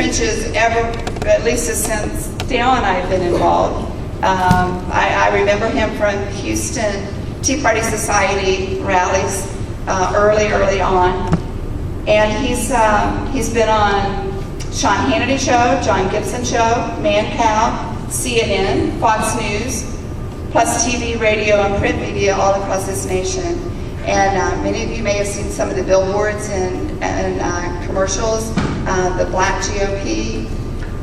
trenches ever, at least since Dale and I have been involved. I remember him from Houston Tea Party Society rallies early on. And he's been on Sean Hannity Show, John Gibson Show, Man Cow, CNN, Fox News, plus TV, radio, and print media all across this nation. And many of you may have seen some of the billboards and commercials. The Black GOP,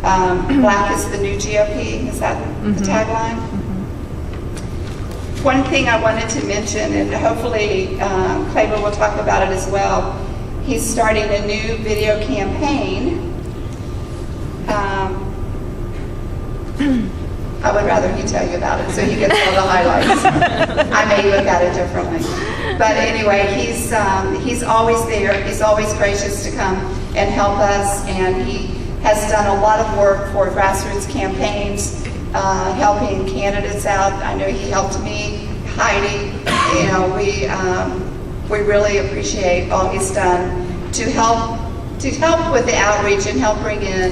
Black is the new GOP, is that the tagline? One thing I wanted to mention, and hopefully Claver will talk about it as well, he's starting a new video campaign. I would rather he tell you about it so you get all the highlights. I may look at it differently. But anyway, he's always there. He's always gracious to come and help us, and he has done a lot of work for grassroots campaigns, helping candidates out. I know he helped me, Heidi. You know, we really appreciate all he's done to help with the outreach and help bring in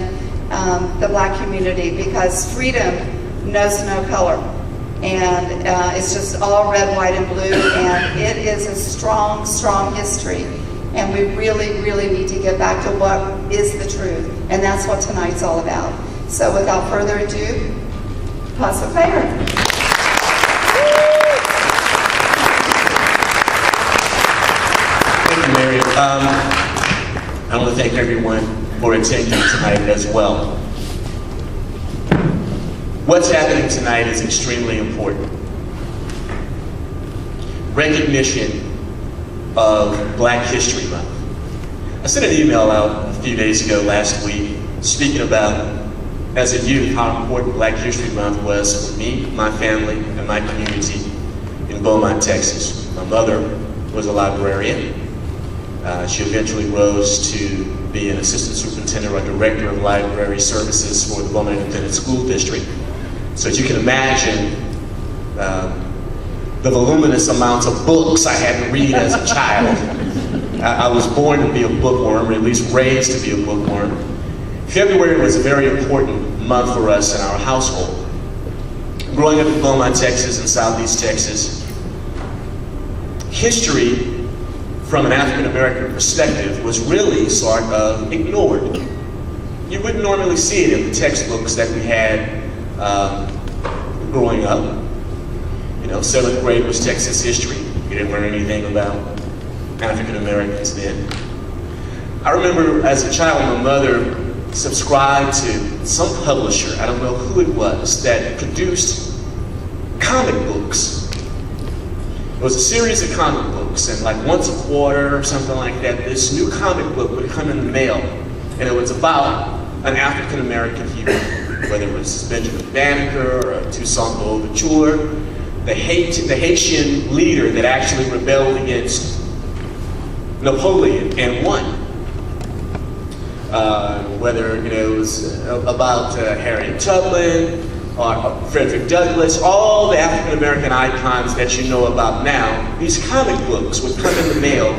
the Black community, because freedom knows no color, and it's just all red, white, and blue, and it is a strong history, and we really need to get back to what is the truth, and that's what tonight's all about. So without further ado, Apostle Claver. Thank you, Mary. I want to thank everyone for attending tonight as well. What's happening tonight is extremely important. Recognition of Black History Month. I sent an email out a few days ago last week speaking about, as a youth, how important Black History Month was for me, my family, and my community in Beaumont, Texas. My mother was a librarian. She eventually rose to be an assistant superintendent or director of library services for the Beaumont Independent School District. So as you can imagine, the voluminous amounts of books I had to read as a child. I was born to be a bookworm, or at least raised to be a bookworm. February was a very important month for us in our household. Growing up in Beaumont, Texas and Southeast Texas, history from an African-American perspective was really sort of ignored. You wouldn't normally see it in the textbooks that we had growing up. You know, 7th grade was Texas history. You didn't learn anything about African Americans then. I remember as a child, my mother subscribed to some publisher, I don't know who it was, that produced comic books. It was a series of comic books, and like once a quarter or something like that, this new comic book would come in the mail, and it was about an African American hero, whether it was Benjamin Banneker or Toussaint Louverture, the Haitian leader that actually rebelled against Napoleon and won. Whether it was about Harriet Tubman or Frederick Douglass, all the African American icons that you know about now, these comic books would come in the mail,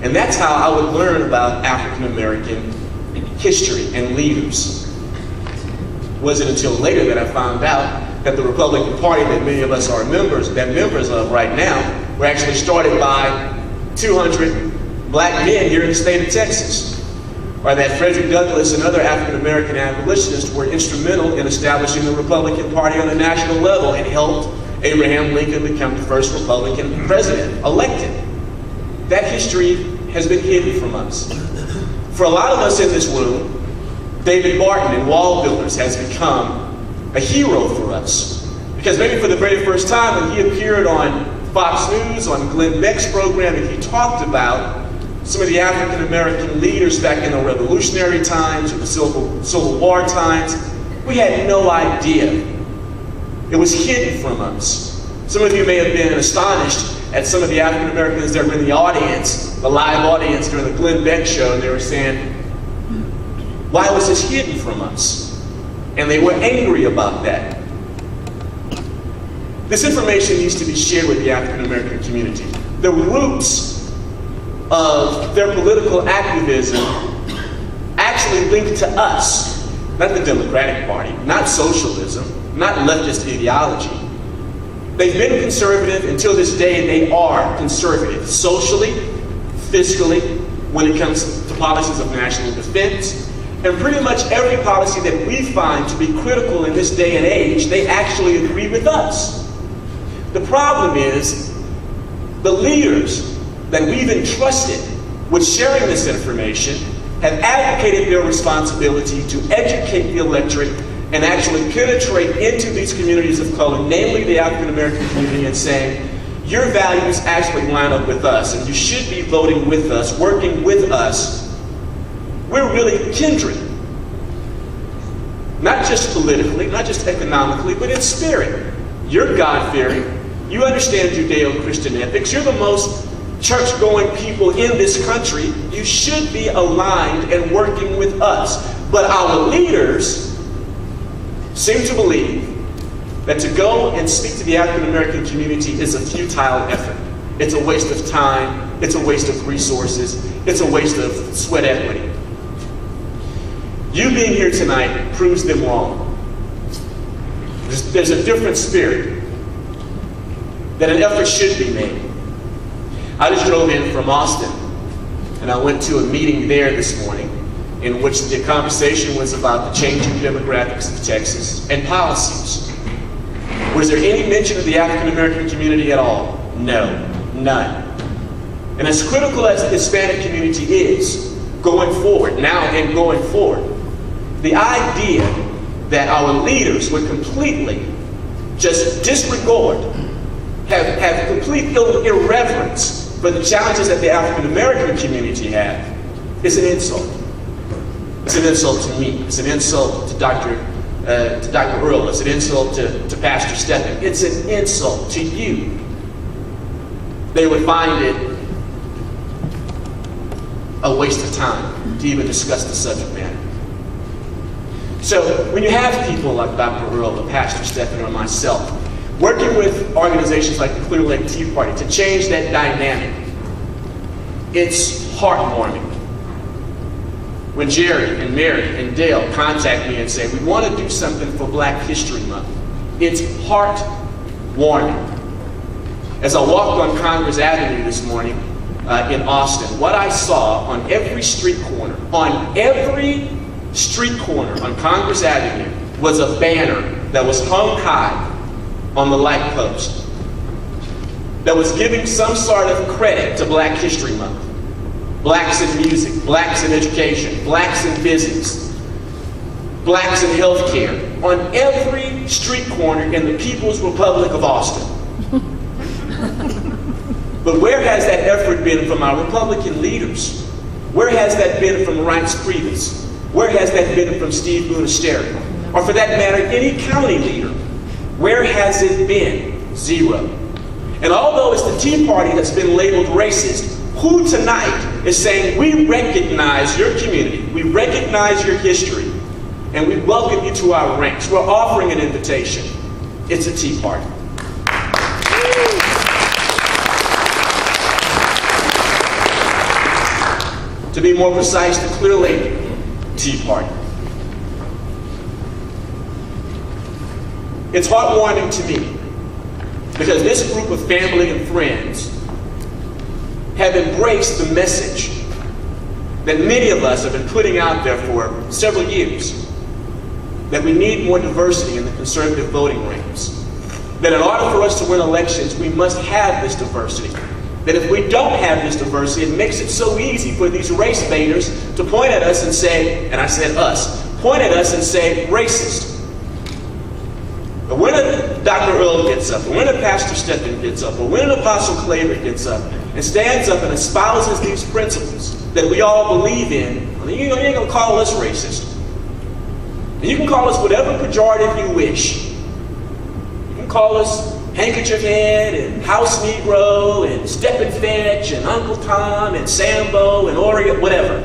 and that's how I would learn about African American history and leaders. It wasn't until later that I found out that the Republican Party that many of us are members of right now were actually started by 200 black men here in the state of Texas. Or that Frederick Douglass and other African American abolitionists were instrumental in establishing the Republican Party on a national level and helped Abraham Lincoln become the first Republican president elected. That history has been hidden from us. For a lot of us in this room, David Barton in Wall Builders has become a hero for us. Because maybe for the very first time when he appeared on Fox News, on Glenn Beck's program, and he talked about some of the African American leaders back in the revolutionary times or the Civil War times, we had no idea. It was hidden from us. Some of you may have been astonished at some of the African Americans that were in the audience, the live audience during the Glenn Beck show, and they were saying, why was this hidden from us? And they were angry about that. This information needs to be shared with the African American community. The roots of their political activism actually linked to us. not the Democratic Party, not socialism, not leftist ideology. They've been conservative until this day. They are conservative socially, fiscally, when it comes to policies of national defense, and pretty much every policy that we find to be critical in this day and age, they actually agree with us. The problem is the leaders that we've entrusted with sharing this information have abdicated their responsibility to educate the electorate and actually penetrate into these communities of color, namely the African American community, and saying, your values actually line up with us, and you should be voting with us, working with us. We're really kindred. Not just politically, not just economically, but in spirit. You're God-fearing. You understand Judeo-Christian ethics. You're the most church-going people in this country. You should be aligned and working with us. But our leaders seem to believe that to go and speak to the African American community is a futile effort. It's a waste of time. It's a waste of resources. It's a waste of sweat equity. You being here tonight proves them wrong. There's a different spirit that an effort should be made. I just drove in from Austin, and I went to a meeting there this morning in which the conversation was about the changing demographics of Texas and policies. Was there any mention of the African American community at all? No, none. And as critical as the Hispanic community is going forward, now and going forward, the idea that our leaders would completely just disregard, have complete irreverence for the challenges that the African American community have is an insult. It's an insult to me. It's an insult to Dr. Earl. It's an insult to Pastor Stephen. It's an insult to you. They would find it a waste of time to even discuss the subject matter. So when you have people like Dr. Earl or Pastor Stephen or myself working with organizations like the Clear Lake Tea Party to change that dynamic, it's heartwarming. When Jerry and Mary and Dale contact me and say, we want to do something for Black History Month, it's heartwarming. As I walked on Congress Avenue this morning in Austin, what I saw on every street corner on Congress Avenue was a banner that was hung high on the light post that was giving some sort of credit to Black History Month. Blacks in music, blacks in education, blacks in business, blacks in healthcare, on every street corner in the People's Republic of Austin. But where has that effort been from our Republican leaders? Where has that been from Reince Priebus? Where has that been from Steve Bunasteri? Or for that matter, any county leader? Where has it been? Zero. And although it's the Tea Party that's been labeled racist, who tonight is saying, we recognize your community, we recognize your history, and we welcome you to our ranks. We're offering an invitation. It's a Tea Party. To be more precise, the Clear Lake Tea Party. It's heartwarming to me because this group of family and friends have embraced the message that many of us have been putting out there for several years, that we need more diversity in the conservative voting ranks, that in order for us to win elections, we must have this diversity, that if we don't have this diversity, it makes it so easy for these race baiters to point at us and say, and I said us, point at us and say, racist. But when a Dr. Earl gets up, or when a Pastor Stephen gets up, or when an Apostle Claver gets up and stands up and espouses these principles that we all believe in, you ain't gonna call us racist. And you can call us whatever pejorative you wish. You can call us handkerchief head and house Negro and step and fetch and Uncle Tom and Sambo and Oreo, whatever.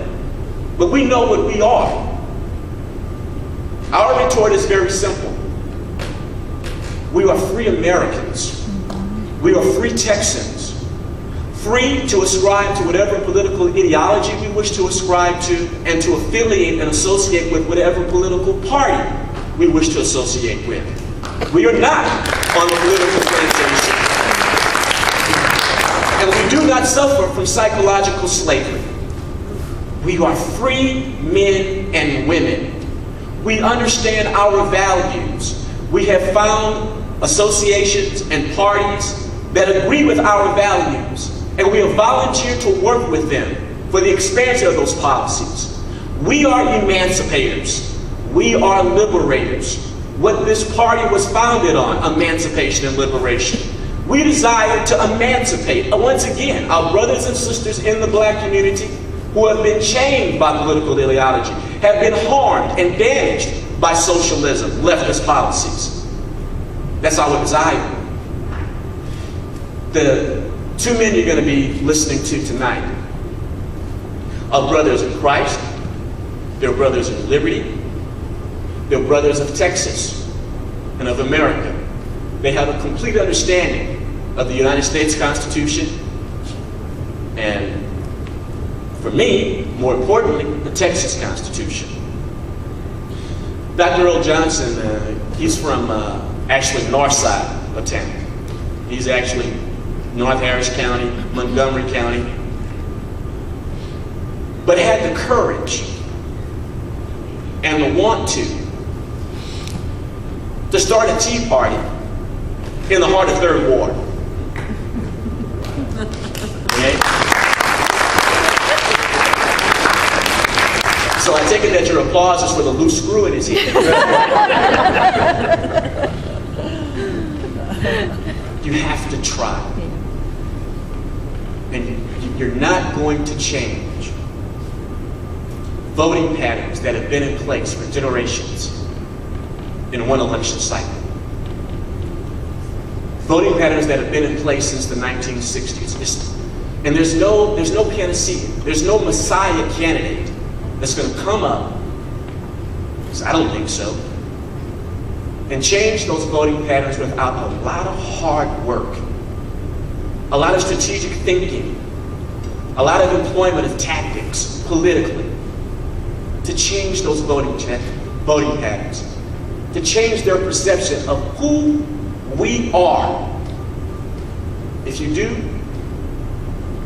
But we know what we are. Our retort is very simple. We are free Americans. We are free Texans, free to ascribe to whatever political ideology we wish to ascribe to, and to affiliate and associate with whatever political party we wish to associate with. We are not on a political plantation. And we do not suffer from psychological slavery. We are free men and women. We understand our values. We have found associations and parties that agree with our values, and we have volunteered to work with them for the expansion of those policies. We are emancipators. We are liberators. What this party was founded on, emancipation and liberation. We desire to emancipate, once again, our brothers and sisters in the black community who have been chained by political ideology, have been harmed and damaged by socialism, leftist policies. That's our desire. The two men you're going to be listening to tonight are brothers in Christ. They're brothers in liberty. They're brothers of Texas and of America. They have a complete understanding of the United States Constitution, and for me, more importantly, the Texas Constitution. Dr. Earl Johnson, he's from actually north side of town. He's actually North Harris County, Montgomery County, but had the courage and the want to start a tea party in the heart of Third Ward. Okay? So I take it that your applause is for the loose screw in his head. You have to try. And you're not going to change voting patterns that have been in place for generations in one election cycle. Voting patterns that have been in place since the 1960s. And there's no panacea. There's no Messiah candidate that's going to come up, I don't think so, and change those voting patterns without a lot of hard work, a lot of strategic thinking, a lot of employment of tactics politically to change those voting patterns, to change their perception of who we are. If you do,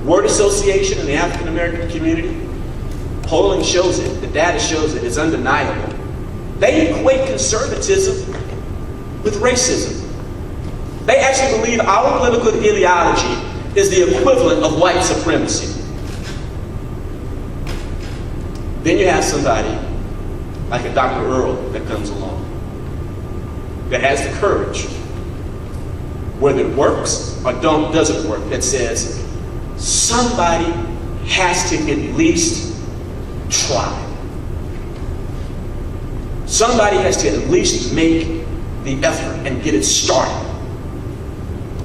word association in the African American community, polling shows it, the data shows it, it's undeniable. They equate conservatism with racism. They actually believe our political ideology is the equivalent of white supremacy. Then you have somebody like a Dr. Earl that comes along that has the courage, whether it works or doesn't work, that says somebody has to at least try. Somebody has to at least make the effort and get it started.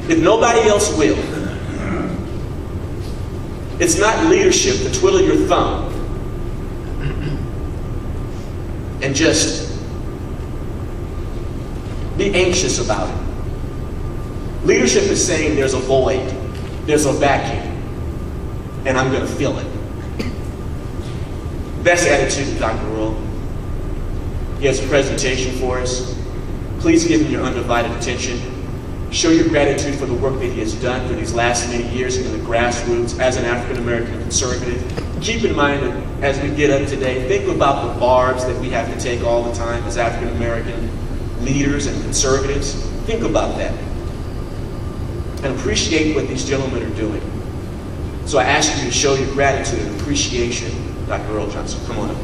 If nobody else will, it's not leadership to twiddle your thumb and just be anxious about it. Leadership is saying there's a void, there's a vacuum, and I'm going to fill it. That's the attitude of Dr. Earl. He has a presentation for us. Please give him your undivided attention. Show your gratitude for the work that he has done for these last many years in the grassroots as an African American conservative. Keep in mind that as we get up today, think about the barbs that we have to take all the time as African American leaders and conservatives. Think about that. And appreciate what these gentlemen are doing. So I ask you to show your gratitude and appreciation. Dr. Earl Johnson, come on up.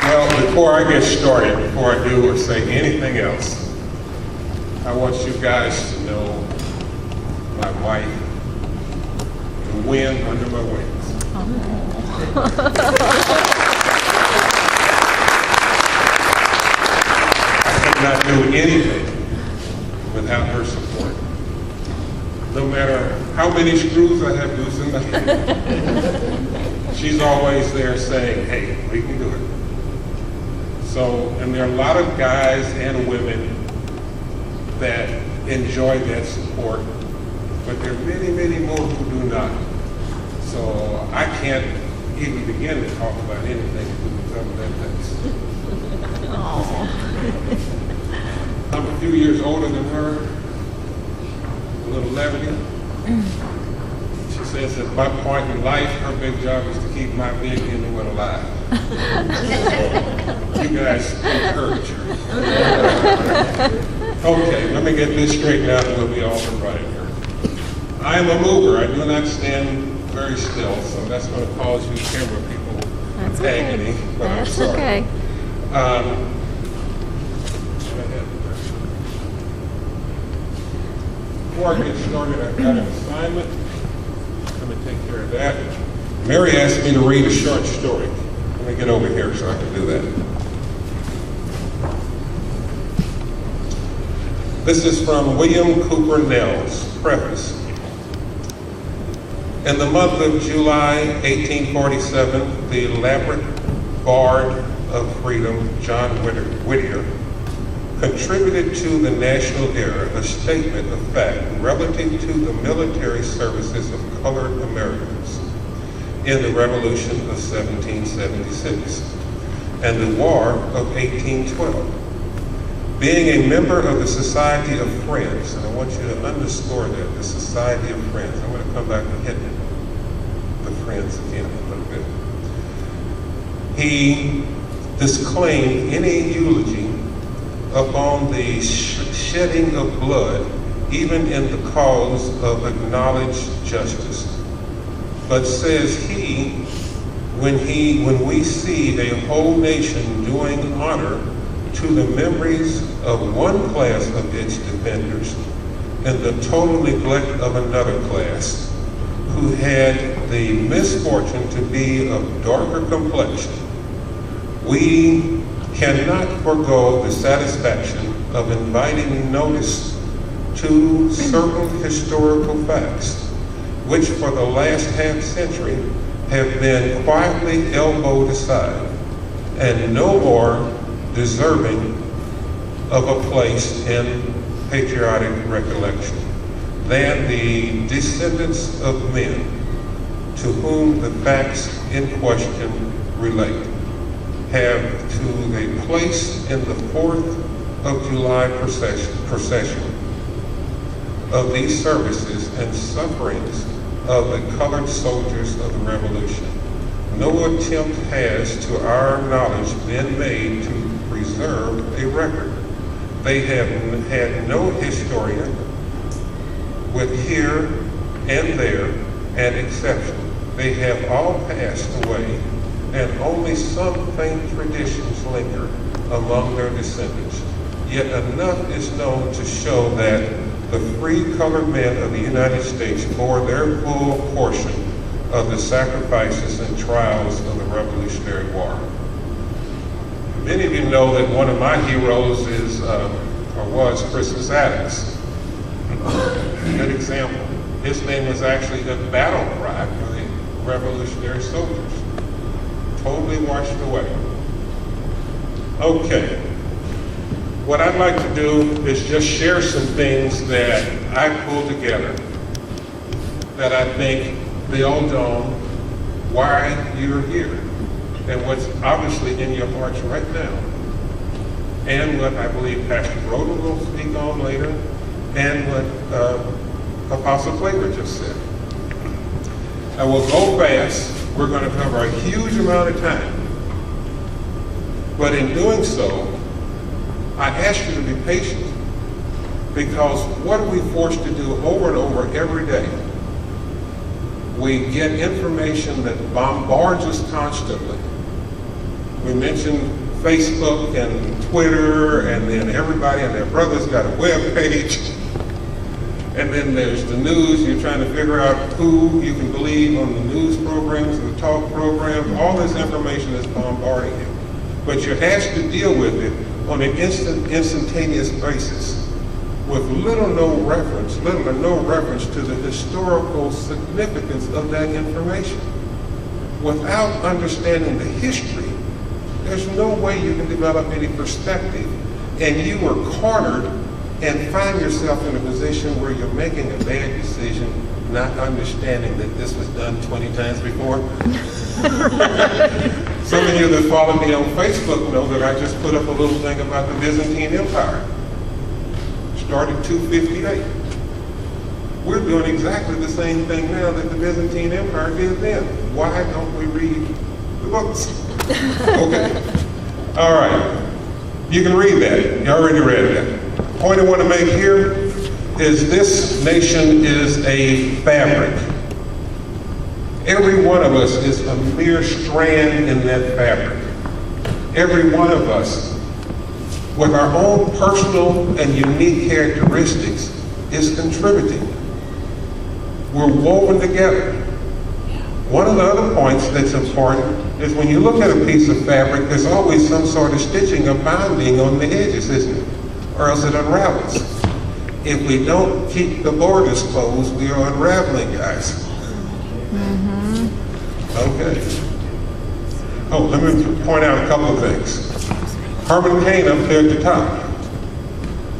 Well, before I get started, before I do or say anything else, I want you guys to know my wife, the wind under my wings. I could not do anything without her support. No matter how many screws I have loose in my head, she's always there saying, hey, we can do it. So, and there are a lot of guys and women that enjoy that support, but there are many, many more who do not. So I can't even begin to talk about anything to do with some of that things. I'm a few years older than her, a little levity. She says at my point in life, her big job is to keep my big end one alive. You guys encourage her. Okay, let me get this straightened out and we'll be all right here. I am a mover. I do not stand very still, so that's going to cause you camera people agony, but I'm sorry. Okay. Before I get started, I've got an assignment. Let me take care of that. Mary asked me to read a short story. Let me get over here so I can do that. This is from William Cooper Nell's preface. In the month of July 1847, the elaborate Bard of Freedom, John Whittier, contributed to the National Era a statement of fact relative to the military services of colored Americans in the Revolution of 1776 and the War of 1812. Being a member of the Society of Friends, and I want you to underscore that, the Society of Friends. I'm going to come back and hit the Friends again a little bit. He disclaimed any eulogy upon the shedding of blood, even in the cause of acknowledged justice. But says he, when we see a whole nation doing honor to the memories of one class of its defenders and the total neglect of another class who had the misfortune to be of darker complexion, we cannot forego the satisfaction of inviting notice to certain historical facts which for the last half-century have been quietly elbowed aside and no more deserving of a place in patriotic recollection than the descendants of men to whom the facts in question relate have to a place in the 4th of July procession of these services and sufferings of the colored soldiers of the Revolution. No attempt has, to our knowledge, been made to preserve a record. They have had no historian, with here and there an exception. They have all passed away, and only some faint traditions linger among their descendants. Yet enough is known to show that the free colored men of the United States bore their full portion of the sacrifices and trials of the Revolutionary War. Many of you know that one of my heroes is, or was, Christmas Adams. A good example. His name was actually the battle cry for the Revolutionary soldiers. Totally washed away. Okay. What I'd like to do is just share some things that I pulled together that I think build on why you're here and what's obviously in your hearts right now, and what I believe Pastor Broden will speak on later, and what Apostle Claver just said. I will go fast. We're going to cover a huge amount of time. But in doing so, I ask you to be patient, because what are we forced to do over and over every day? We get information that bombards us constantly. We mentioned Facebook and Twitter, and then everybody and their brother's got a web page. And then there's the news. You're trying to figure out who you can believe on the news programs, the talk programs. All this information is bombarding you. But you're asked to deal with it on an instantaneous basis with little or no reference to the historical significance of that information. Without understanding the history there's no way you can develop any perspective. And you are cornered and find yourself in a position where you're making a bad decision, not understanding that this was done 20 times before. Some of you that follow me on Facebook know that I just put up a little thing about the Byzantine Empire. Started 258. We're doing exactly the same thing now that the Byzantine Empire did then. Why don't we read the books? Okay. All right. You can read that. You already read that. The point I want to make here is this nation is a fabric. Every one of us is a mere strand in that fabric. Every one of us, with our own personal and unique characteristics, is contributing. We're woven together. One of the other points that's important is when you look at a piece of fabric, there's always some sort of stitching or binding on the edges, isn't it? Or else it unravels. If we don't keep the borders closed, we are unraveling, guys. Okay. Oh, let me point out a couple of things. Herman Cain up there at the top.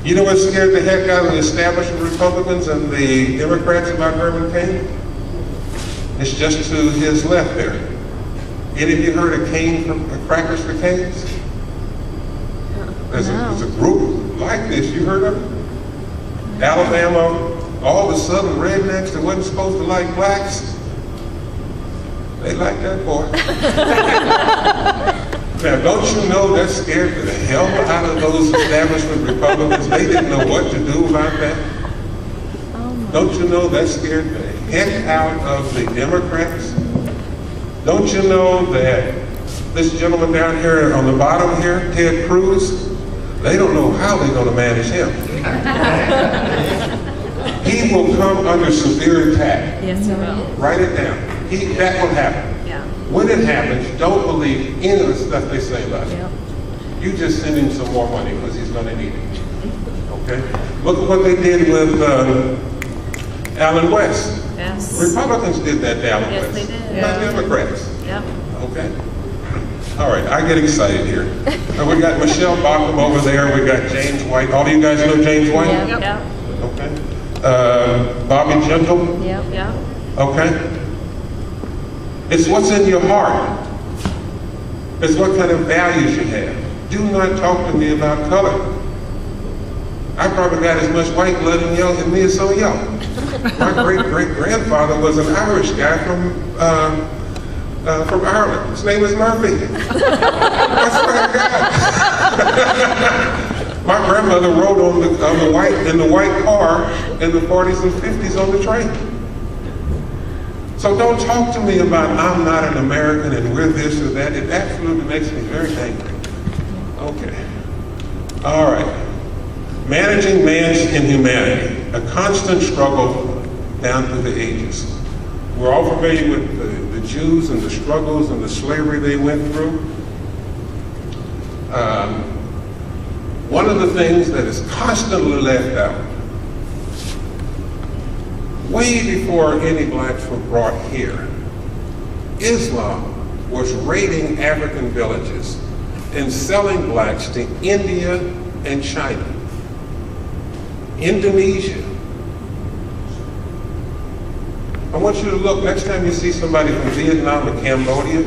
You know what scared the heck out of the establishment Republicans and the Democrats about Herman Cain? It's just to his left there. Any of you heard of Cain from Crackers for Canes? There's a group like this. You heard of it? Alabama, all the southern rednecks that wasn't supposed to like blacks, they like that boy. Now, don't you know that scared the hell out of those establishment Republicans? They didn't know what to do about that. Don't you know that scared the heck out of the Democrats? Don't you know that this gentleman down here on the bottom here, Ted Cruz, they don't know how they're going to manage him. He will come under severe attack. Yes, he will. Write it down. That will happen. Yeah. When it happens, don't believe any of the stuff they say about him. Yep. You just send him some more money because he's going to need it. Okay? Look at what they did with Alan West. Yes. Republicans did that to Alan Yes, West. they did. Not Democrats. Yep. Okay? All right, I get excited here. We got Michelle Bacham over there. We got James White. All of you guys know James White? Yep. Yep. Okay. Bobby Gentle. Yep. Yep. Okay? It's what's in your heart. It's what kind of values you have. Do not talk to me about color. I probably got as much white blood in me as some of y'all. My great-great-grandfather was an Irish guy from Ireland. His name was Murphy. I swear to God. My grandmother rode in the white car in the 40s and 50s on the train. So don't talk to me about I'm not an American and we're this or that. It absolutely makes me very angry. Okay. All right. Managing man's inhumanity, a constant struggle down through the ages. We're all familiar with the Jews and the struggles and the slavery they went through. One of the things that is constantly left out, way before any blacks were brought here, Islam was raiding African villages and selling blacks to India and China, Indonesia. I want you to look, next time you see somebody from Vietnam or Cambodia,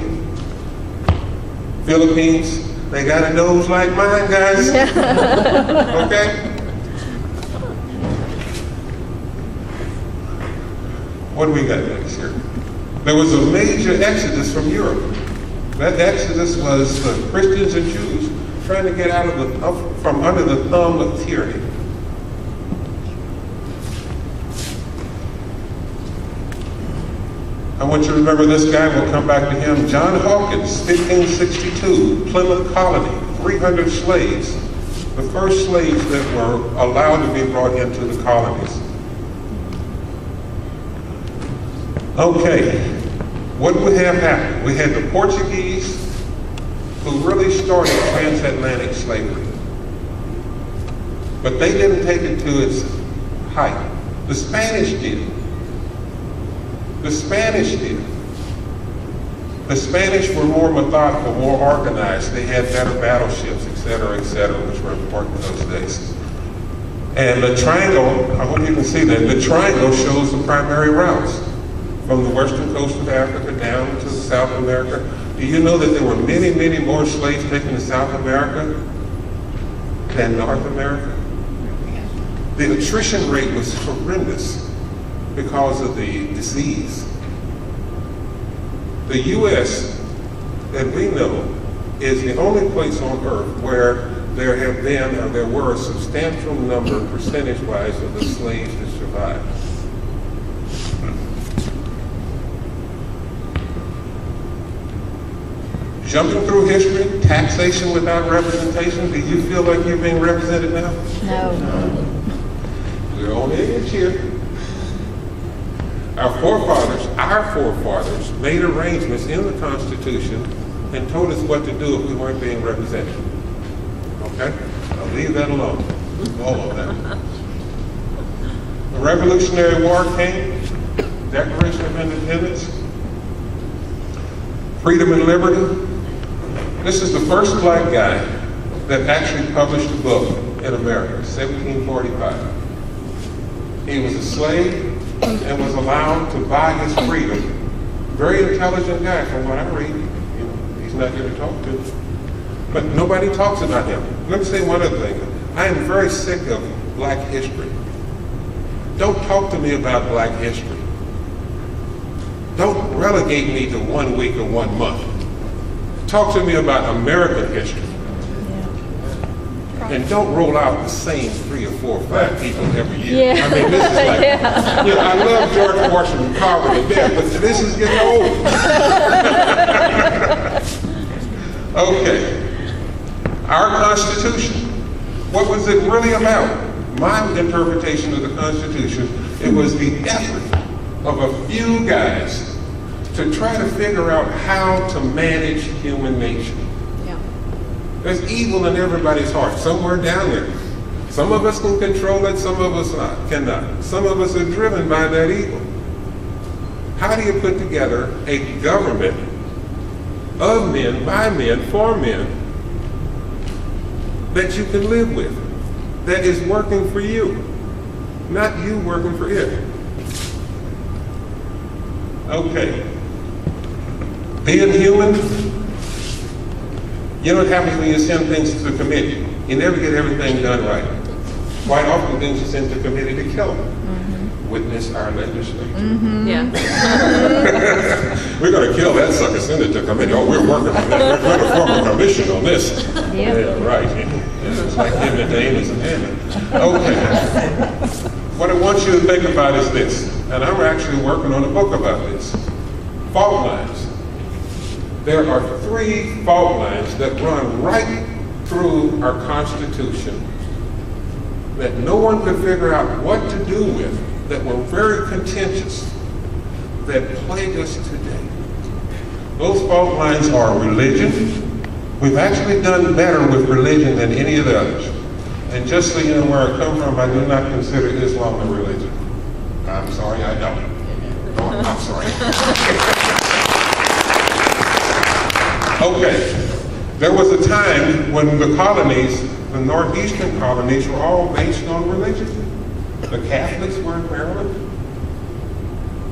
Philippines, they got a nose like mine, guys. Okay? What do we got next here? There was a major exodus from Europe. That exodus was Christians and Jews trying to get out of from under the thumb of tyranny. I want you to remember this guy, we'll come back to him. John Hawkins, 1562, Plymouth Colony, 300 slaves. The first slaves that were allowed to be brought into the colonies. Okay, what would have happened? We had the Portuguese who really started transatlantic slavery. But they didn't take it to its height. The Spanish did. The Spanish did. The Spanish were more methodical, more organized. They had better battleships, et cetera, which were important in those days. And the triangle, I hope you can see that, the triangle shows the primary routes from the western coast of Africa down to South America. Do you know that there were many, many more slaves taken to South America than North America? The attrition rate was horrendous because of the disease. The U.S., that we know, is the only place on earth where there have been, or there were a substantial number, percentage-wise, of the slaves that survived. Jumping through history, taxation without representation, do you feel like you're being represented now? No. We're on edge here. Our forefathers made arrangements in the Constitution and told us what to do if we weren't being represented. Okay? I'll leave that alone. All of that. The Revolutionary War came, Declaration of Independence, freedom and liberty. This is the first black guy that actually published a book in America, 1745. He was a slave and was allowed to buy his freedom. Very intelligent guy from what I read. You know, he's not here to talk to. But nobody talks about him. Let me say one other thing. I am very sick of black history. Don't talk to me about black history. Don't relegate me to 1 week or 1 month. Talk to me about American history. And don't roll out the same 3 or 4 or 5 people every year. Yeah. I mean, this is like, you know, I love George Washington Carver to death, but this is getting old. Okay. Our Constitution. What was it really about? My interpretation of the Constitution, it was the effort of a few guys to try to figure out how to manage human nature. There's evil in everybody's heart, somewhere down there. Some of us can control it, some of us cannot. Some of us are driven by that evil. How do you put together a government of men, by men, for men, that you can live with, that is working for you, not you working for it? Okay. Being human, you know what happens when you send things to the committee? You never get everything done right. Quite often things are sent to committee to kill them. Mm-hmm. Witness our legislature. Mm-hmm. Yeah. We're going to kill that sucker, send it to committee. Oh, we're working on that. We're going to form a commission on this. Yep. Yeah, right. It's like him and Amos and Hannah. Okay. What I want you to think about is this, and I'm actually working on a book about this. Fault lines. There are 3 fault lines that run right through our Constitution that no one could figure out what to do with, that were very contentious, that plague us today. Those fault lines are religion. We've actually done better with religion than any of the others. And just so you know where I come from, I do not consider Islam a religion. I'm sorry, I don't. Oh, I'm sorry. Okay, there was a time when the colonies, the northeastern colonies, were all based on religion. The Catholics were in Maryland.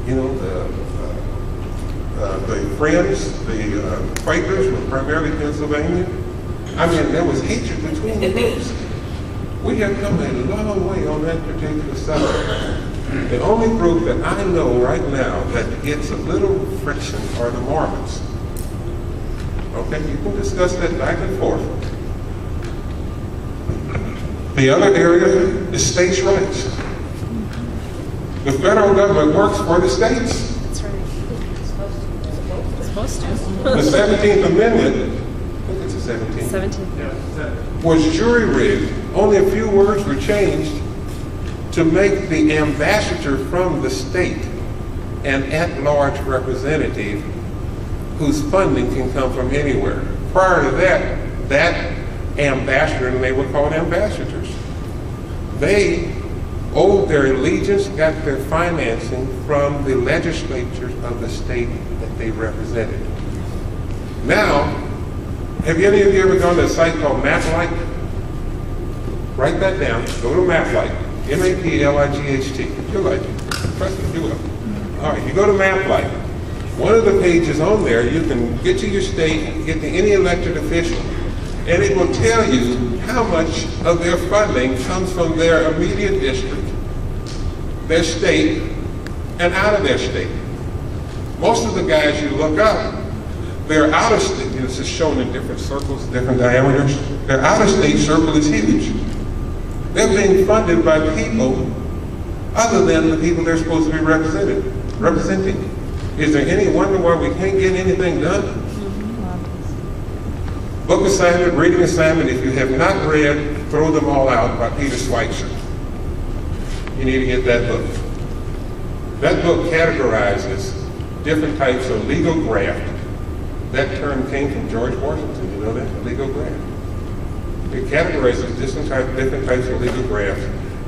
You know, the Friends, the Quakers were primarily Pennsylvania. I mean, there was hatred between the groups. We have come a long way on that particular subject. The only group that I know right now that gets a little friction are the Mormons. Okay, you can discuss that back and forth. The other area is states' rights. The federal government works for the states. That's right. It's supposed to. The 17th Amendment, I think it's the 17th. 17. Was jury rigged. Only a few words were changed to make the ambassador from the state an at-large representative whose funding can come from anywhere. Prior to that, that ambassador, and they were called ambassadors, they owed their allegiance, got their financing from the legislatures of the state that they represented. Now, have any of you ever gone to a site called MapLight? Write that down. Go to MapLight. M-A-P-L-I-G-H-T. You'll like it. Trust me, you will. All right, you go to MapLight. One of the pages on there, you can get to your state, get to any elected official, and it will tell you how much of their funding comes from their immediate district, their state, and out of their state. Most of the guys you look up, their out-of-state, this is shown in different circles, different diameters, their out-of-state circle is huge. They're being funded by people other than the people they're supposed to be representing. Is there any wonder why we can't get anything done? Book assignment, reading assignment, if you have not read Throw Them All Out by Peter Schweitzer, you need to get that book. That book categorizes different types of legal graft. That term came from George Washington, you know that, legal graft. It categorizes different types of legal graft,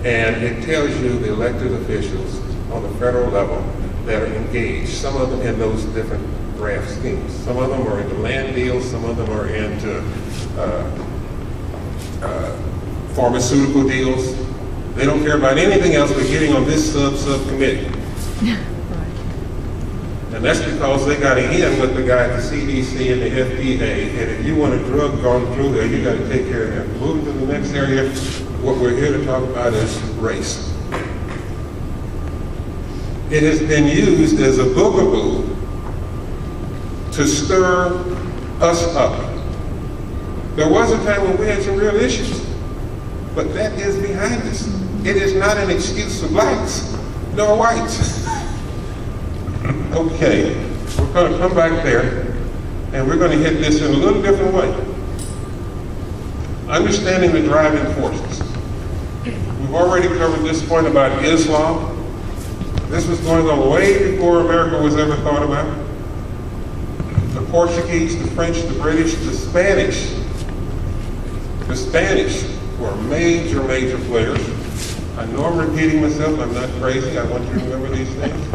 and it tells you the elected officials on the federal level that are engaged, some of them in those different graft schemes. Some of them are into land deals, some of them are into pharmaceutical deals. They don't care about anything else but getting on this subcommittee. And that's because they got in with the guy at the CDC and the FDA, and if you want a drug gone through there, you got to take care of that. Moving to the next area, what we're here to talk about is race. It has been used as a boogaboo to stir us up. There was a time when we had some real issues, but that is behind us. It is not an excuse for blacks nor whites. Okay, we're going to come back there, and we're going to hit this in a little different way. Understanding the driving forces. We've already covered this point about Islam. This was going on way before America was ever thought about. The Portuguese, the French, the British, the Spanish. The Spanish were major players. I know I'm repeating myself, I'm not crazy, I want you to remember these things.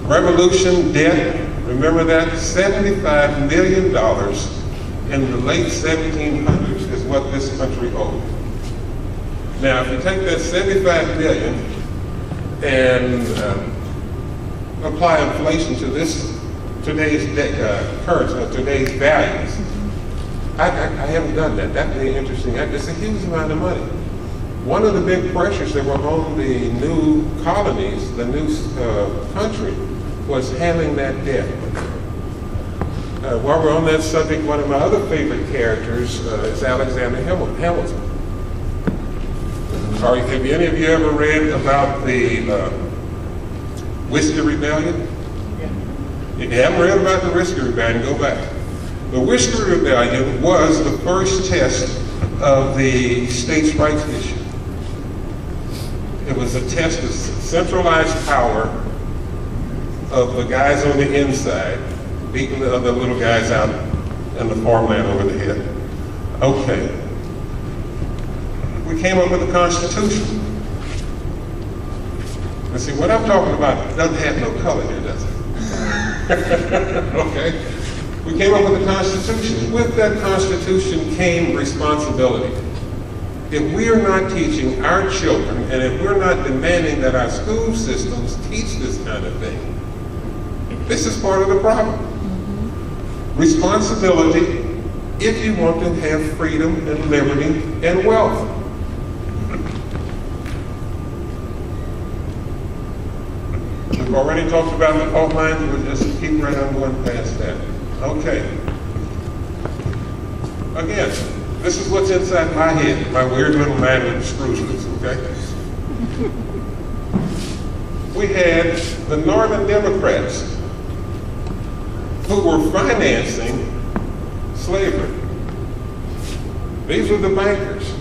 Revolution, debt, remember that? $75 million in the late 1700s is what this country owed. Now, if you take that $75 million and apply inflation to today's currency, today's values, I haven't done that. That'd be interesting. It's a huge amount of money. One of the big pressures that were on the new colonies, the new country, was handling that debt. While we're on that subject, one of my other favorite characters is Alexander Hamilton. Have any of you ever read about the Whiskey Rebellion? If you haven't read about the Whiskey Rebellion, go back. The Whiskey Rebellion was the first test of the states' rights issue. It was a test of centralized power of the guys on the inside, beating the other little guys out in the farmland over the head. Okay. We came up with a Constitution. Now see, what I'm talking about doesn't have no color here, does it? Okay. We came up with a Constitution. With that Constitution came responsibility. If we are not teaching our children, and if we're not demanding that our school systems teach this kind of thing, this is part of the problem. Responsibility if you want to have freedom and liberty and wealth. We've already talked about the fault lines, we'll just keep right on going past that. Okay. Again, this is what's inside my head, my weird little mind with the screws loose, okay? We had the Northern Democrats who were financing slavery. These were the bankers.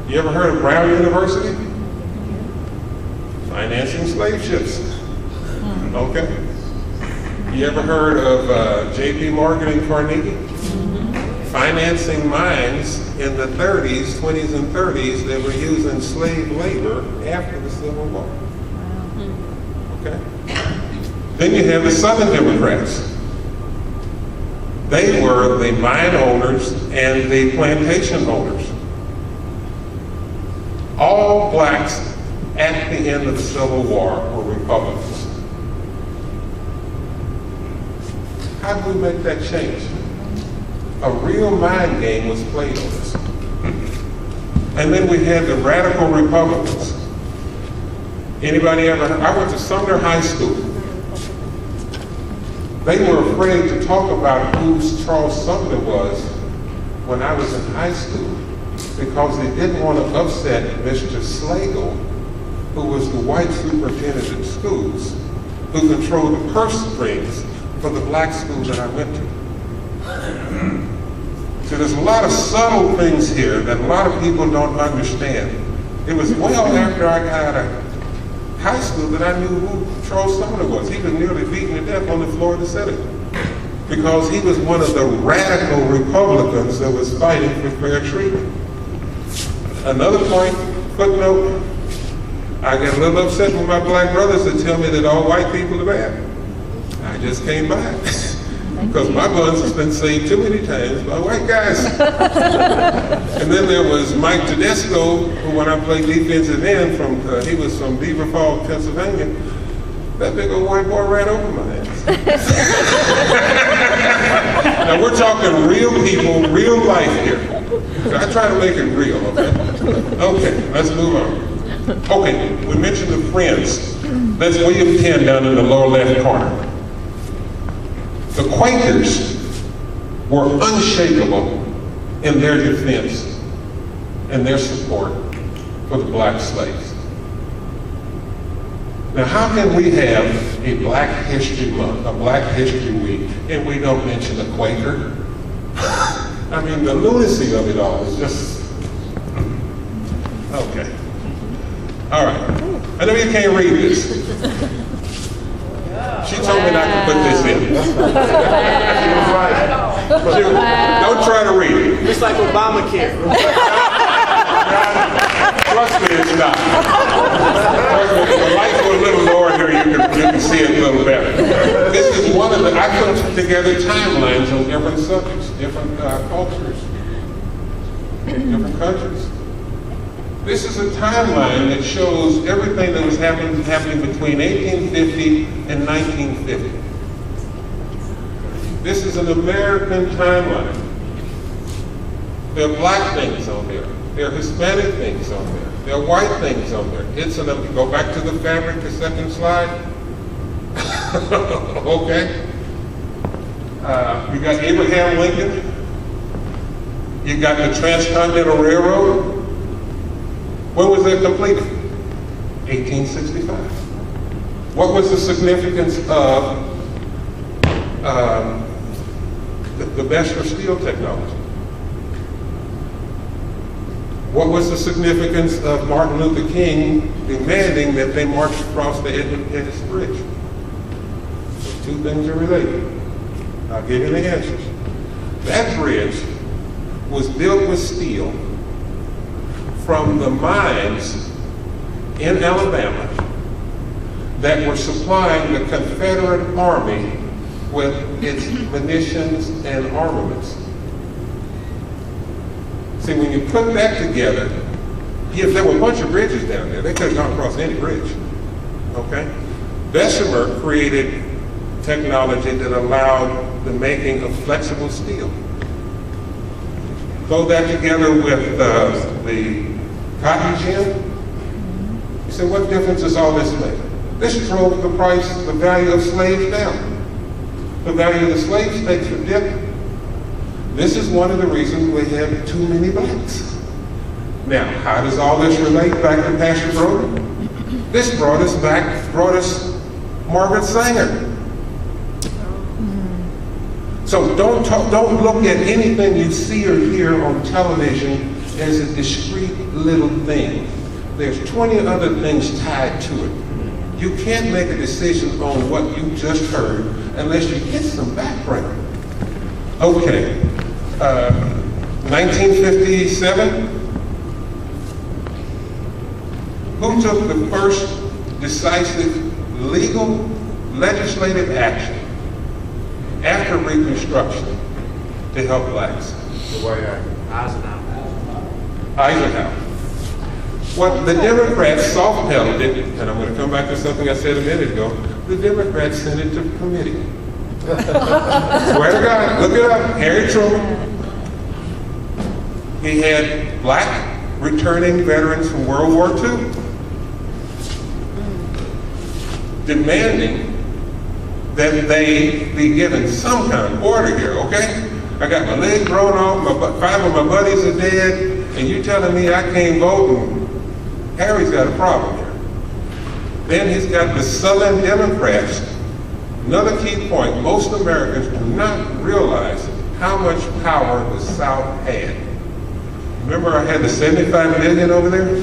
You ever heard of Brown University? Financing slave ships. Okay. You ever heard of J.P. Morgan and Carnegie? Financing mines in the 30s, 20s and 30s that were using slave labor after the Civil War. Okay. Then you have the Southern Democrats. They were the mine owners and the plantation owners. All blacks at the end of the Civil War were Republicans. How do we make that change? A real mind game was played on us. And then we had the radical Republicans. Anybody ever heard? I went to Sumner High School. They were afraid to talk about who Charles Sumner was when I was in high school because they didn't want to upset Mr. Slagle, who was the white superintendent of schools, who controlled the purse strings for the black school that I went to. So there's a lot of subtle things here that a lot of people don't understand. It was well after I got out of high school that I knew who Charles Sumner was. He was nearly beaten to death on the floor of the Senate because he was one of the radical Republicans that was fighting for fair treatment. Another point, footnote, I get a little upset with my black brothers that tell me that all white people are bad. I just came back because my buns has been saved too many times by white guys. And then there was Mike Tedesco, who when I played defensive end, he was from Beaver Falls, Pennsylvania. That big old white boy ran over my ass. Now we're talking real people, real life here. So I try to make it real, okay? Okay, let's move on. Okay, we mentioned the Friends. That's William Penn down in the lower left corner. The Quakers were unshakable in their defense and their support for the black slaves. Now, how can we have a Black History Month, a Black History Week, and we don't mention the Quaker? I mean, the lunacy of it all is just, okay. All right, I know you can't read this. She told me not to put this in. Don't try to read it. It's like Obamacare. Trust me, it's not. Trust me, if the lights were a little lower here, you can see it a little better. This is one of the, I put together timelines on different subjects, different cultures, different countries. This is a timeline that shows everything that was happening between 1850 and 1950. This is an American timeline. There are black things on there. There are Hispanic things on there. There are white things on there. Go back to the fabric, the second slide. Okay. You got Abraham Lincoln. You got the Transcontinental Railroad. When was it completed? 1865. What was the significance of the best of steel technology? What was the significance of Martin Luther King demanding that they march across the Edge's Bridge? Those two things are related. I'll give you the answers. That bridge was built with steel from the mines in Alabama that were supplying the Confederate Army with its munitions and armaments. See, when you put that together, there were a bunch of bridges down there. They couldn't come across any bridge, okay? Bessemer created technology that allowed the making of flexible steel. Throw that together with the cotton gin. You say, what difference does all this make? This drove the value of slaves down. The value of the slave stakes were dipped. This is one of the reasons we have too many blacks. Now, how does all this relate back to Pastor Brody? This brought us Margaret Sanger. So don't look at anything you see or hear on television as a discrete little thing. There's 20 other things tied to it. You can't make a decision on what you just heard unless you get some background. Okay, 1957. Who took the first decisive legal legislative action after Reconstruction to help blacks? Eisenhower. What the Democrats soft-pedaled it, and I'm going to come back to something I said a minute ago, the Democrats sent it to committee. Swear to God, look it up, Harry Truman. He had black returning veterans from World War II demanding that they be given some kind of order here, okay? I got my leg blown off, 5 of my buddies are dead, and you telling me I can't vote, and Harry's got a problem here. Then he's got the Southern Democrats. Another key point, most Americans do not realize how much power the South had. Remember I had the 75 million over there?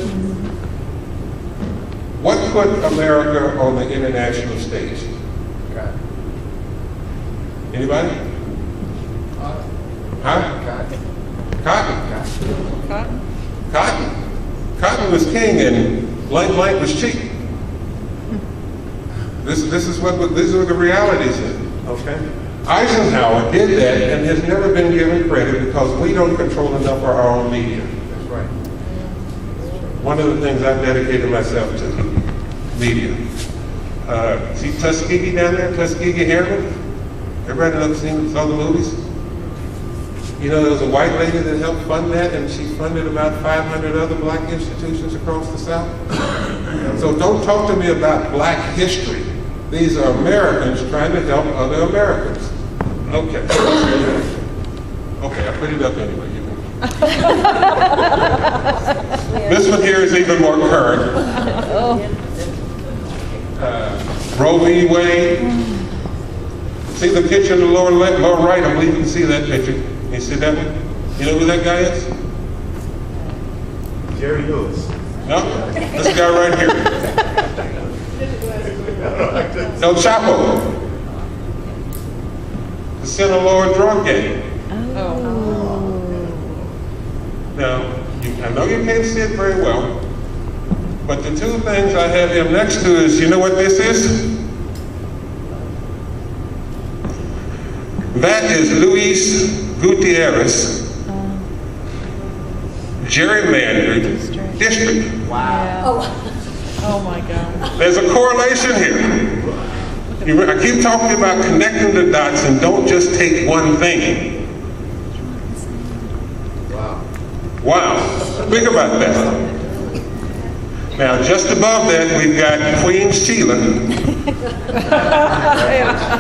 What put America on the international stage? Anybody? Huh? Cotton. Cotton was king and blank was cheap. These are the realities of it, okay? Eisenhower did that and has never been given credit because we don't control enough of our own media. That's right. One of the things I've dedicated myself to, media. See Tuskegee down there, Tuskegee Airmen? Everybody saw the movies? You know, there was a white lady that helped fund that, and she funded about 500 other black institutions across the South. So don't talk to me about black history. These are Americans trying to help other Americans. Okay. Okay, I put it up anyway. This one here is even more current. Roe v. Wade. See the picture in the lower right? I believe you can see that picture. You see that one? You know who that guy is? Jerry Lewis. No? This guy right here. El Chapo. The Sinaloa drug gang. Now, I know you can't see it very well, but the two things I have him next to is, you know what this is? That is Luis Gutierrez, gerrymandered district. Wow. Oh my God. There's a correlation here. I keep talking about connecting the dots and don't just take one thing. Wow. Think about that. Now, just above that, we've got Queen Sheila.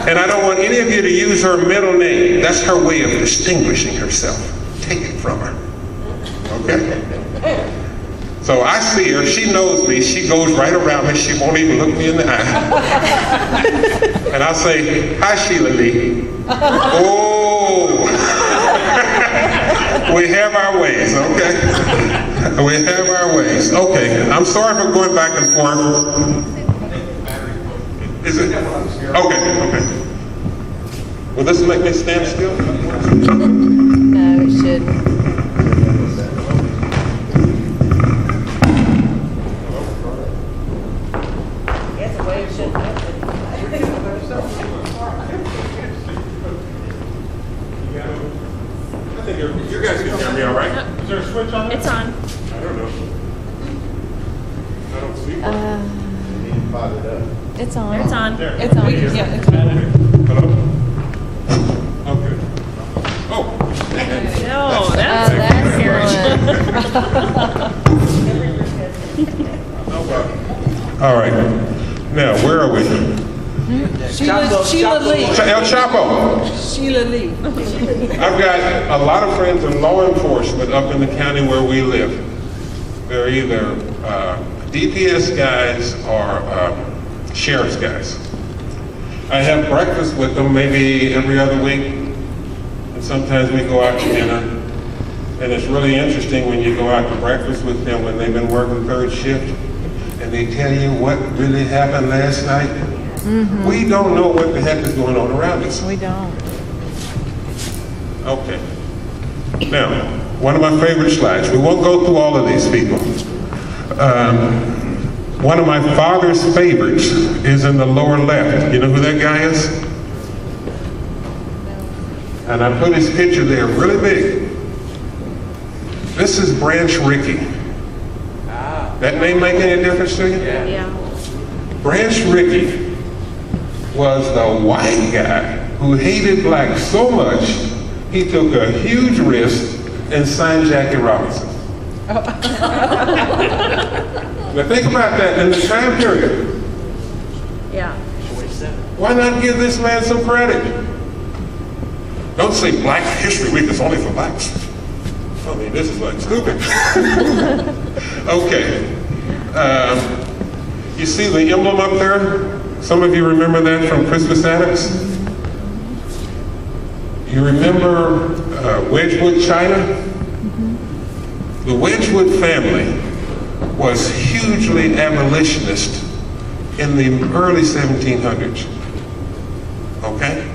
And I don't want any of you to use her middle name. That's her way of distinguishing herself. Take it from her. Okay? So I see her, she knows me, she goes right around me, she won't even look me in the eye. And I'll say, hi Sheila Lee. Oh! We have our ways, okay? We have our ways. Okay, I'm sorry for going back and forth. Is it? Okay. Will this make me stand still? No, it shouldn't. I think you guys can hear me all right. Is there a switch on there? It's on. I don't know. I don't see one. It's on. It's on. There. It's on. Yeah, it's on. Hello? Okay. Oh. No, that's No problem. All right. Now, where are we? Sheila Lee. El Chapo. Sheila Lee. I've got a lot of friends in law enforcement up in the county where we live. They're either DPS guys or sheriff's guys. I have breakfast with them maybe every other week, and sometimes we go out to dinner. And it's really interesting when you go out to breakfast with them when they've been working third shift, and they tell you what really happened last night. Mm-hmm. We don't know what the heck is going on around us. We don't. Okay. Now, one of my favorite slides. We won't go through all of these people. One of my father's favorites is in the lower left. You know who that guy is? And I put his picture there really big. This is Branch Rickey. That name make any difference to you? Yeah. Branch Rickey was the white guy who hated blacks so much, he took a huge risk and signed Jackie Robinson. Now think about that in the time period. Yeah. Why not give this man some credit? Don't say Black History Week is only for blacks. I mean, this is like stupid. Okay. You see the emblem up there? Some of you remember that from Christmas Adams? You remember Wedgwood, China? The Wedgwood family was hugely abolitionist in the early 1700s. Okay?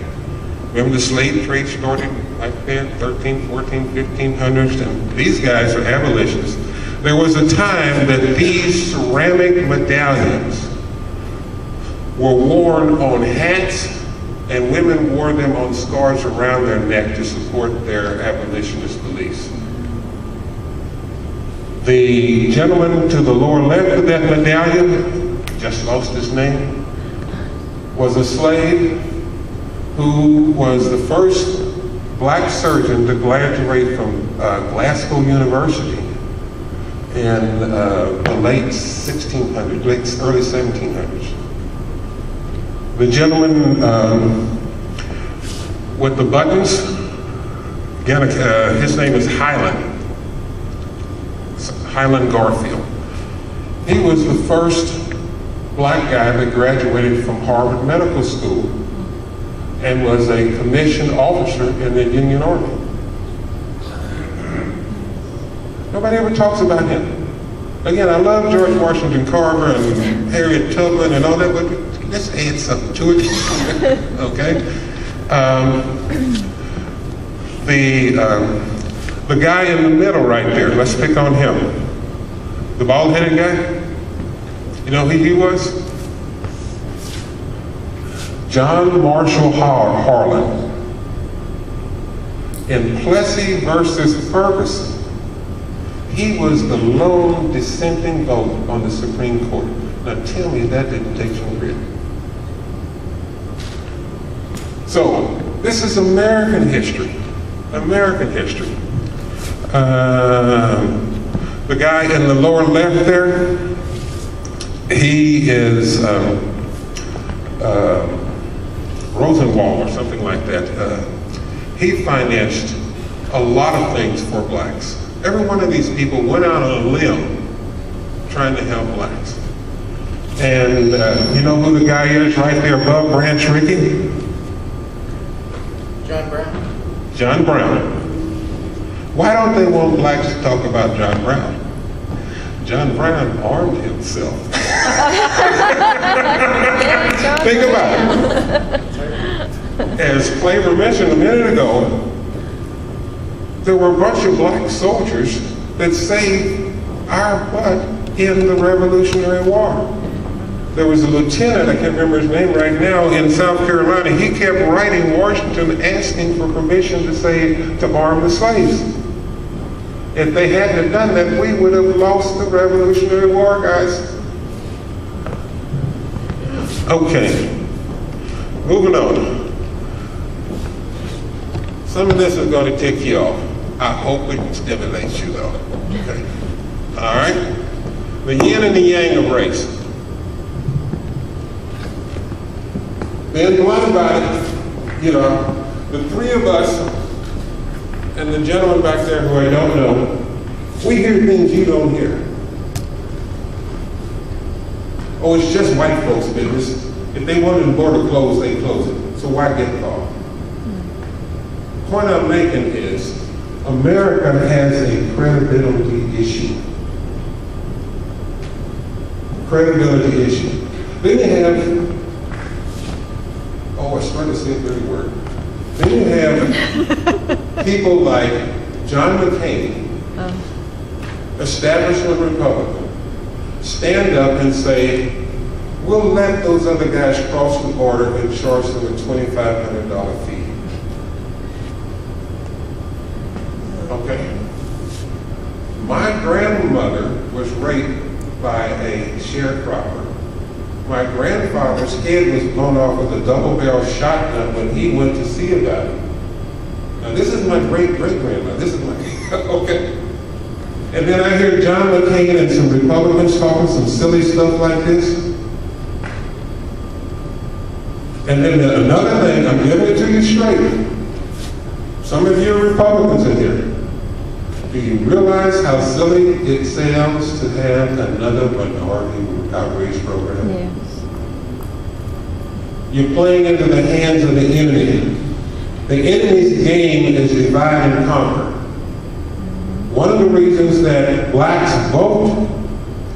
Remember the slave trade started like that, 13, 14, 1500s, and these guys are abolitionists. There was a time that these ceramic medallions were worn on hats, and women wore them on scarves around their neck to support their abolitionist beliefs. The gentleman to the lower left of that medallion, just lost his name, was a slave who was the first black surgeon to graduate from Glasgow University in the late 1600s, early 1700s. The gentleman with the buttons, again, his name is Highland Garfield. He was the first black guy that graduated from Harvard Medical School and was a commissioned officer in the Union Army. Nobody ever talks about him. Again, I love George Washington Carver and Harriet Tubman and all that, but let's add something to it. Okay? The guy in the middle right there, let's pick on him. The bald-headed guy, you know who he was? John Marshall Harlan. In Plessy versus Ferguson, he was the lone dissenting vote on the Supreme Court. Now tell me that didn't take some grit. So, this is American history. American history. The guy in the lower left there, he is Rosenwald or something like that. He financed a lot of things for blacks. Every one of these people went out on a limb trying to help blacks. And you know who the guy is right there above Branch Rickey? John Brown. John Brown. Why don't they want blacks to talk about John Brown? John Brown armed himself. Think about it. As Claver mentioned a minute ago, there were a bunch of black soldiers that saved our butt in the Revolutionary War. There was a lieutenant, I can't remember his name right now, in South Carolina. He kept writing Washington asking for permission to arm the slaves. If they hadn't done that, we would have lost the Revolutionary War, guys. Okay, moving on. Some of this is going to tick you off. I hope it stimulates you though. Okay. All right? The yin and the yang of race. Being blunt about it, you know, the three of us and the gentleman back there who I don't know, we hear things you don't hear. Oh, it's just white folks' business. If they wanted the border closed, they close it. So why get involved? The point I'm making is, America has a credibility issue. Credibility issue. Then you have, I was trying to say a dirty word. Then you have people like John McCain, establishment Republican, stand up and say, we'll let those other guys cross the border and charge them a $2,500 fee. Okay. My grandmother was raped by a sharecropper. My grandfather's head was blown off with a double-barrel shotgun when he went to see about it. Now, this is my great-great-grandmother. This is my, okay. And then I hear John McCain and some Republicans talking some silly stuff like this. And then another thing, I'm giving it to you straight. Some of you are Republicans in here. Do you realize how silly it sounds to have another minority outreach program? Yes. You're playing into the hands of the enemy. The enemy's game is divide and conquer. One of the reasons that blacks vote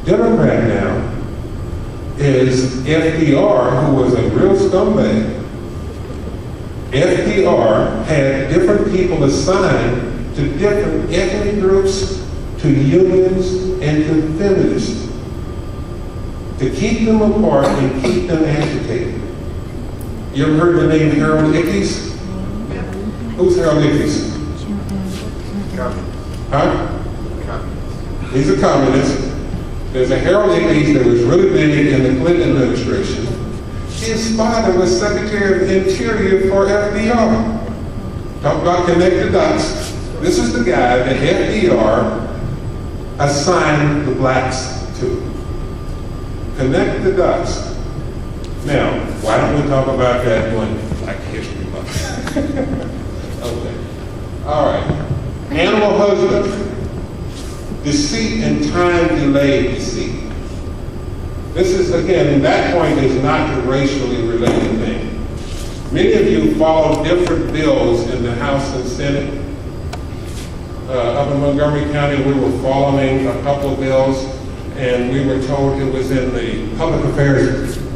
Democrat now is FDR, who was a real scumbag. FDR had different people assigned to different ethnic groups, to unions, and to feminists, to keep them apart and keep them agitated. You ever heard the name Harold Ickes? Who's Harold Ickes? Huh? He's a communist. There's a Harold Ickes that was really big in the Clinton administration. His father was Secretary of Interior for FDR. Talk about connect the dots. This is the guy that FDR assigned the blacks to. Connect the dots. Now, why don't we talk about that one Black History Month? Okay. All right. Animal husbandry. Deceit and time-delayed deceit. This is, again, that point is not a racially related thing. Many of you followed different bills in the House and Senate. Up in Montgomery County, we were following a couple of bills, and we were told it was in the Public Affairs group.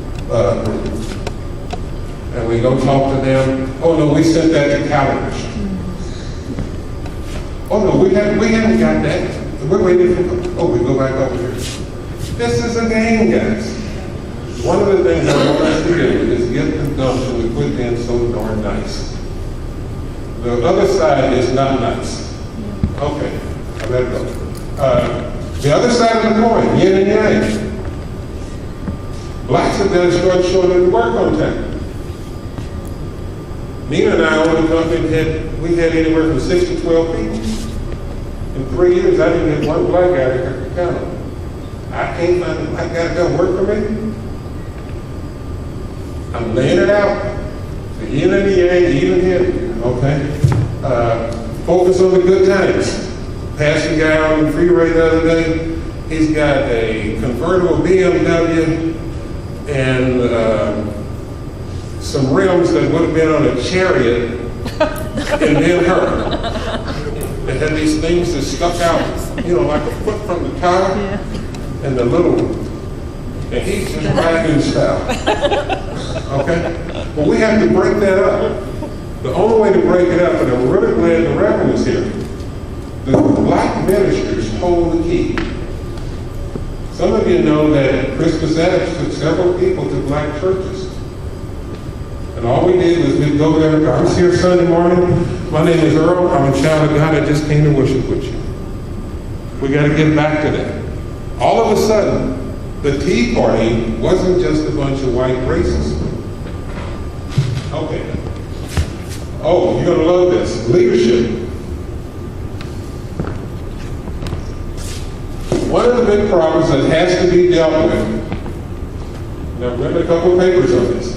And we go talk to them. Oh no, we sent that to Calendars. Oh no, we haven't got that. We're waiting for, oh, we go back over here. This is a game, guys. One of the things I want us to do is get the gumption to put in so darn nice. The other side is not nice. Okay, I let it go. The other side of the coin, yin and yang. Blacks have got to start showing up to work on time. Nina and I owned a company, we had anywhere from 6 to 12 people. In 3 years, I didn't get one black guy to count on. I can't find a black guy to come work for me. I'm laying it out. The yin and the yang, even here, okay? Focus on the good times. Passed a guy on the freeway the other day. He's got a convertible BMW and some rims that would have been on a chariot and then her. They had these things that stuck out, you know, like a foot from the tire, and the little, and he's just riding in style. Okay? Well, we have to break that up. The only way to break it up, and I'm really glad the Reverend is here, the black ministers hold the key. Some of you know that Christmas Adams took several people to black churches. And all we did was we'd go there. I was here Sunday morning. My name is Earl. I'm a child of God. I just came to worship with you. We got to get back to that. All of a sudden, the Tea Party wasn't just a bunch of white racists. Okay. Oh, you're going to love this. Leadership. One of the big problems that has to be dealt with, and I've written a couple of papers on this.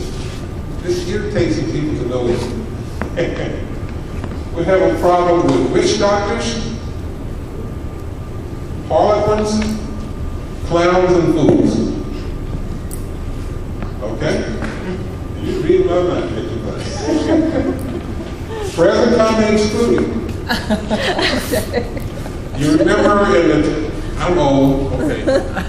This irritates some people to know this. We have a problem with witch doctors, harlequins, clowns, and fools. Okay? You read my mind, Mr. Bush. Present comment excluded. You remember in the, I'm old, okay.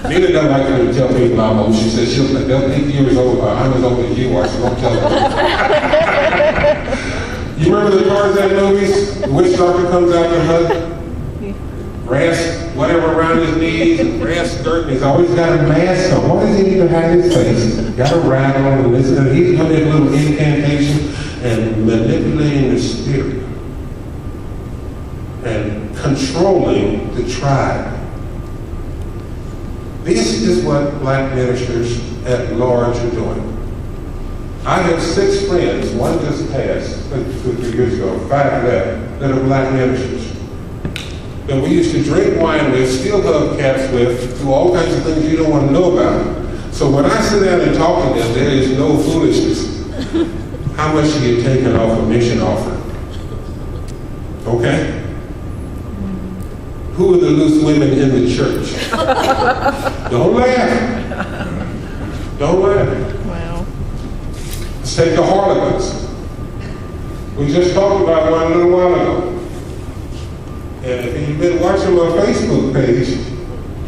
Nina doesn't like me to tell people I'm old. She says they're 8 years old, I'm as old as you are, so don't tell them. You remember the Tarzan movies? The witch doctor comes out to hug, grass, whatever around his knees, and grass skirt, and he's always got a mask on. Why does he need to hide his face? Got a rattle, and this, and he's doing a little incantation and manipulating the spirit. and controlling the tribe. This is what black ministers at large are doing. I have 6 friends, one just passed 2 years ago, 5 left, that are black ministers. That we used to drink wine with, steal hubcaps with, do all kinds of things you don't want to know about. So when I sit down and talk to them, there is no foolishness. How much are you taking off a mission offering? Okay? Who are the loose women in the church? Don't laugh. Don't laugh. Wow. Let's take the harlots. We just talked about one a little while ago. And if you've been watching my Facebook page,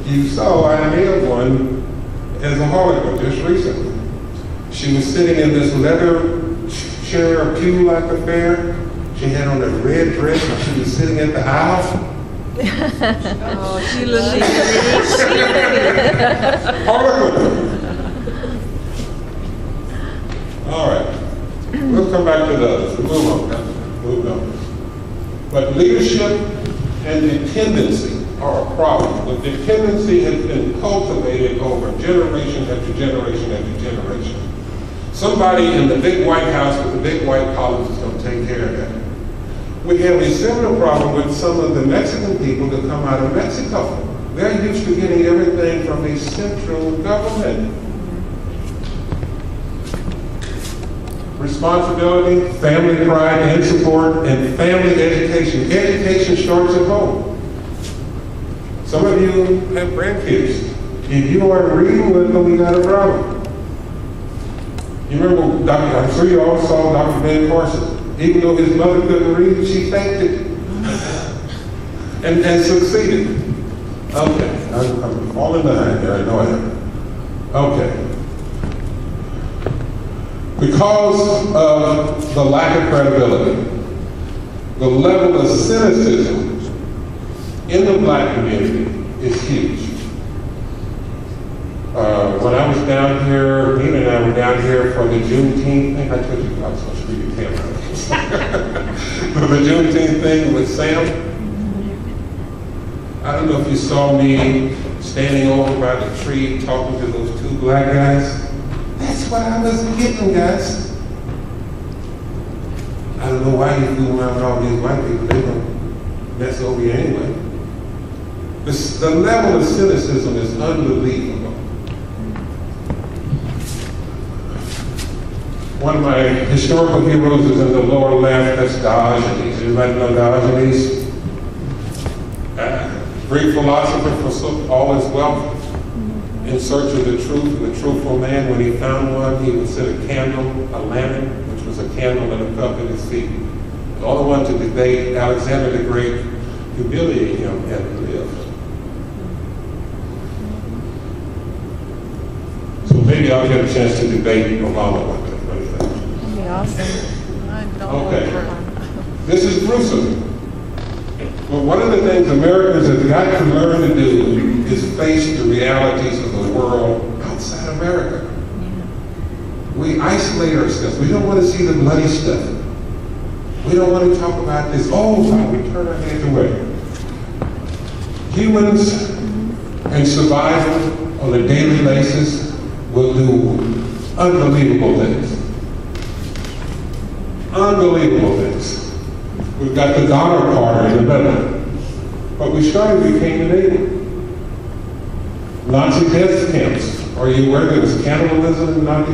you saw I nailed one as a harlot just recently. She was sitting in this leather chair or pew-like affair. She had on a red dress and she was sitting at the aisle. Oh, she looks Harlequin. All right. We'll come back to the others. Move on. But leadership and dependency are a problem. The dependency has been cultivated over generation after generation after generation. Somebody in the big White House with the big white collars is going to take care of that. We have a similar problem with some of the Mexican people that come out of Mexico. They're used to getting everything from a central government. Responsibility, family pride and support, and family education. Education starts at home. Some of you have grandkids. If you aren't reading with them, you got a problem. You remember, I'm sure you all saw Dr. Ben Carson. Even though his mother couldn't read, she faked it and succeeded. Okay, I'm falling behind here, I know I am. Okay. Because of the lack of credibility, the level of cynicism in the black community is huge. When I was down here, Nina and I were down here for the Juneteenth thing. I told you I was going to screw your camera. For the Juneteenth thing with Sam. I don't know if you saw me standing over by the tree talking to those 2 black guys. That's what I was getting, guys. I don't know why you fool around with all these white people. They don't mess over you anyway. The level of cynicism is unbelievable. One of my historical heroes is in the lower left, that's Diogenes. Everybody know Diogenes? Greek philosopher for all his wealth, in search of the truth, the truthful man. When he found one, he would set a candle, a lantern, which was a candle and a cup at his feet. The only one to debate Alexander the Great, humiliate him, had to live. So maybe I'll get a chance to debate Obama one day. That'd be awesome. I don't Okay. know. This is gruesome. Well, one of the things Americans have got to learn to do is face the realities of the world outside America. We isolate ourselves. We don't want to see the bloody stuff. We don't want to talk about this. Oh, God, we turn our heads away. Humans in survival on a daily basis will do unbelievable things. Unbelievable things. We've got the Donner Party in the middle. But we started, we came to Navy. Nazi death camps. Are you aware there was cannibalism in Nazi